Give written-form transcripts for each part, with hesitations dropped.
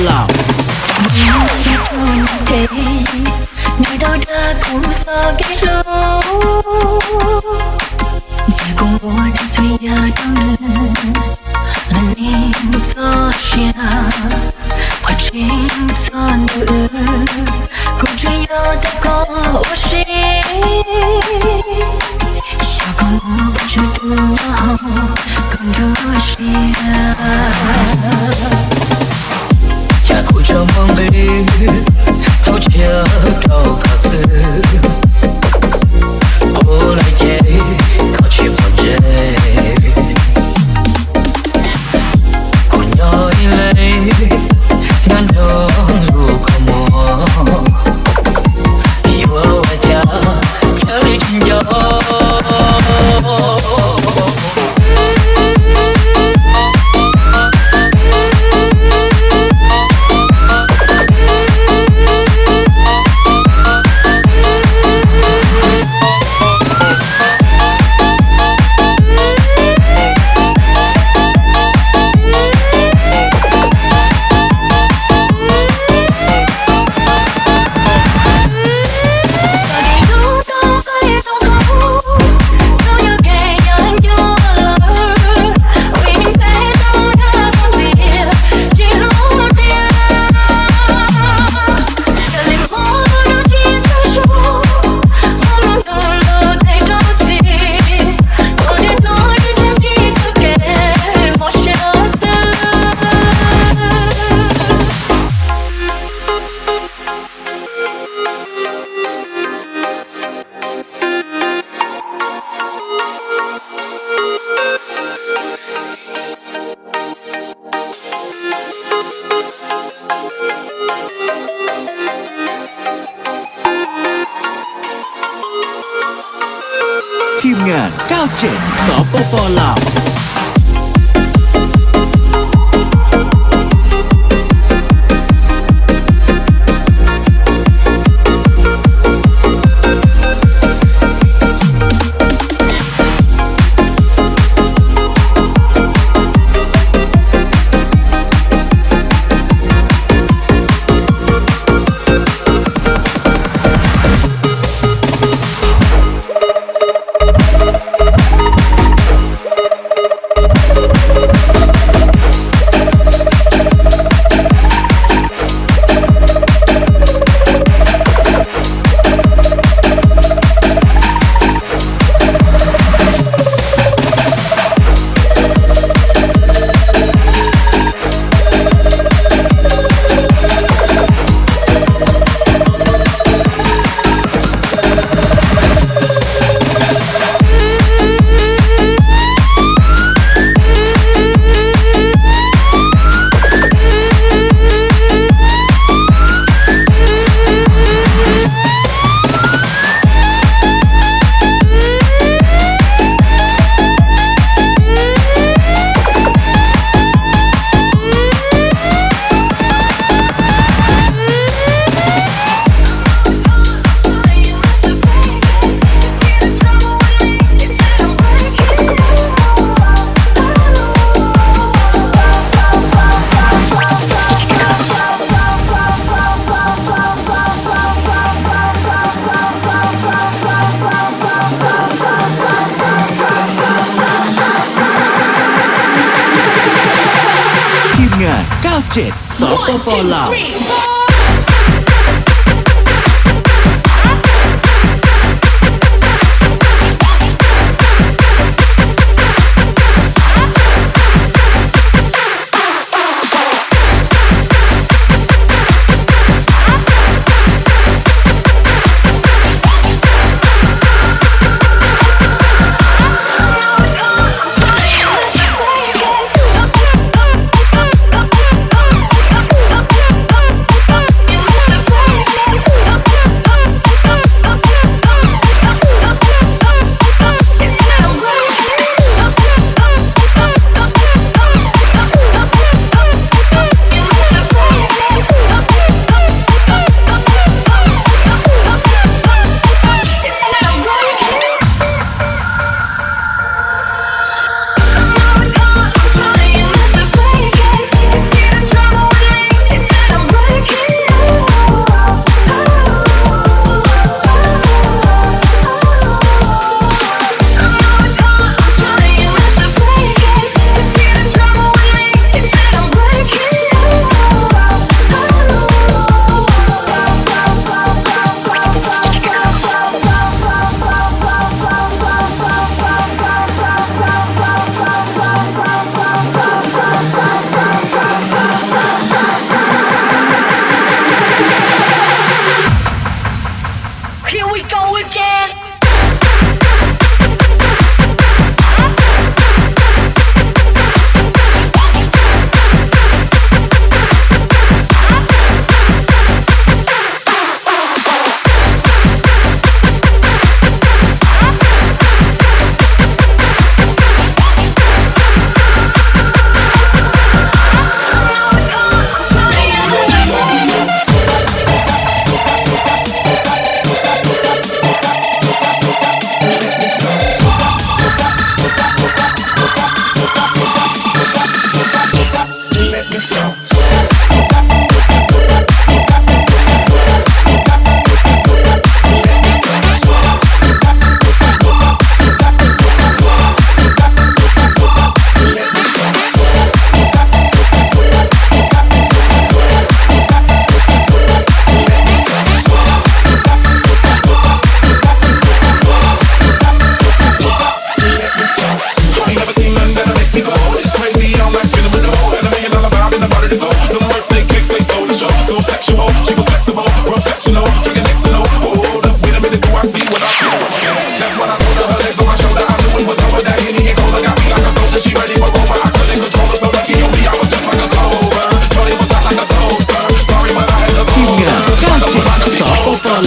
ลาว你都这故作给路，结果我的嘴也动了，了你坐下，我轻松的，公主有的过我心，小公主不知道公主心。假哭着梦里，偷切着卡斯，后来也靠去碰着，姑娘一泪，难懂如可摸，以我外家调理真久。ทีมงาน97สปปลาว97สปปลาว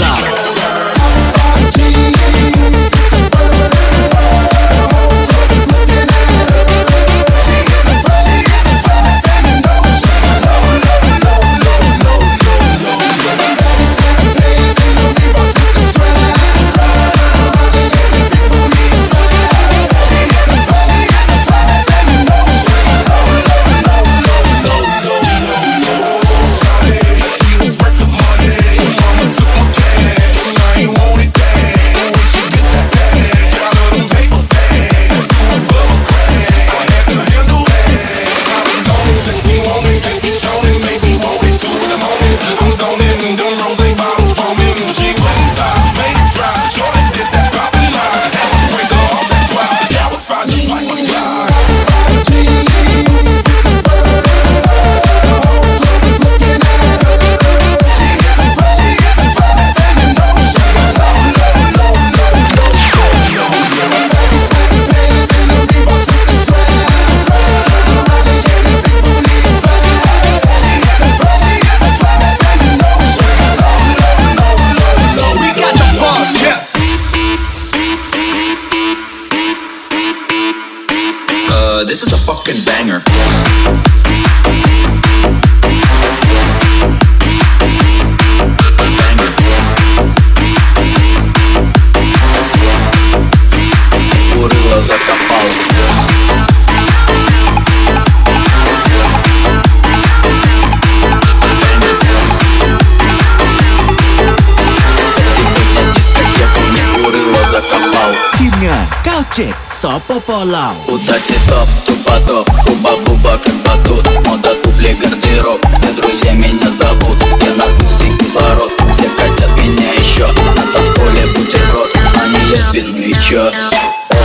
ลาว This is a fucking banger. Banger. Урыла закопал. Сегодня дискотеку не урыла закопал. ทีมงาน97สปปลาว Удачи топ, тупотоп, хуба-буба как батут. Мода, туфли, гардероб, все друзья меня зовут. Я на тусе кислород, все хотят меня еще. На танцполе бутерброд, они лесбияны и чё?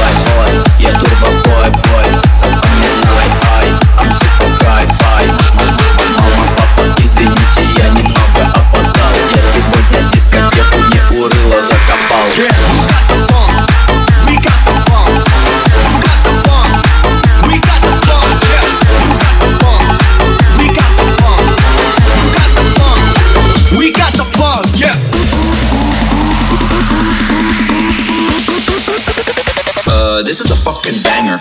Ой, ой, я турбо-бой-бой, запоминай, ай, I'm super high-fi. Мама, папа, извините, я немного опоздал. Я сегодня дискотеку не урыла закопал. This is a fucking banger.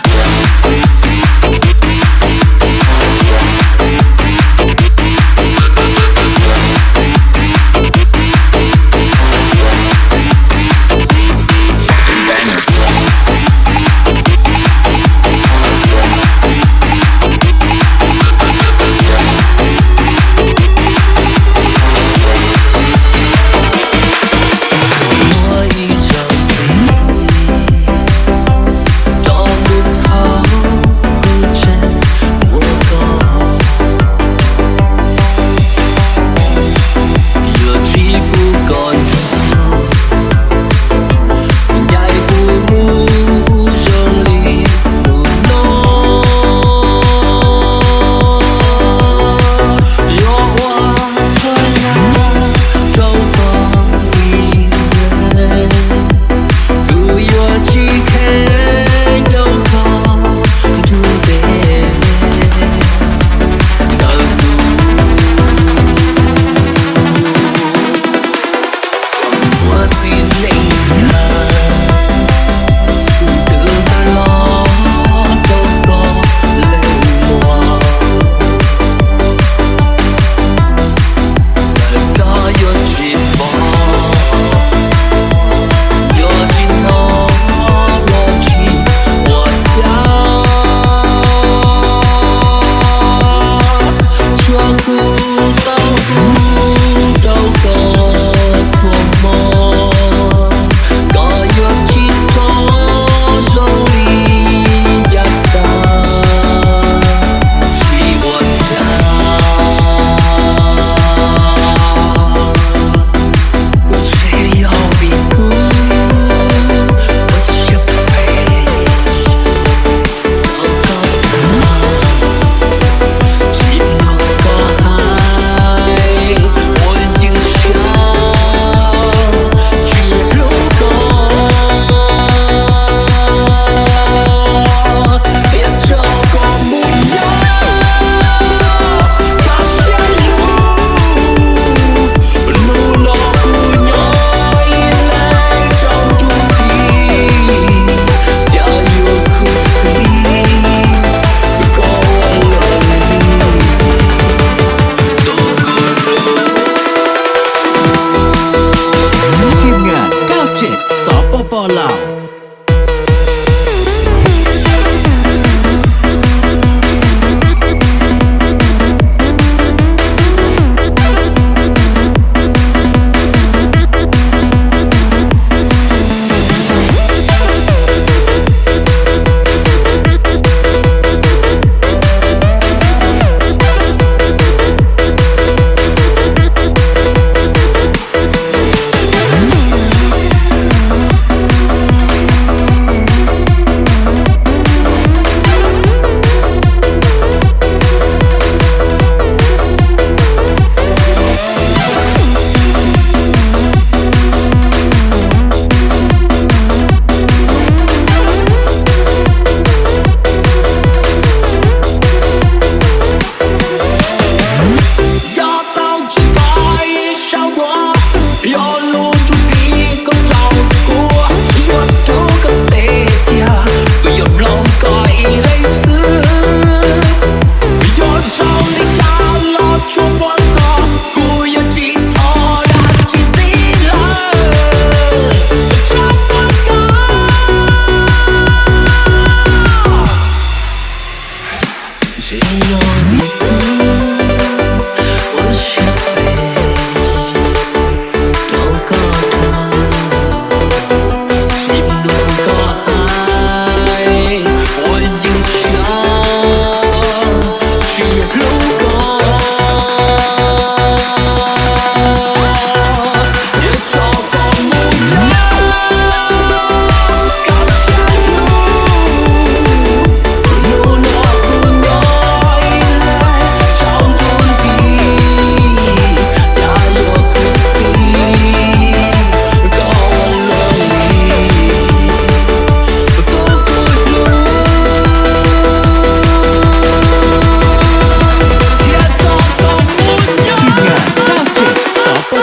Fucking banger. Trong đêm thâu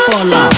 ปลาว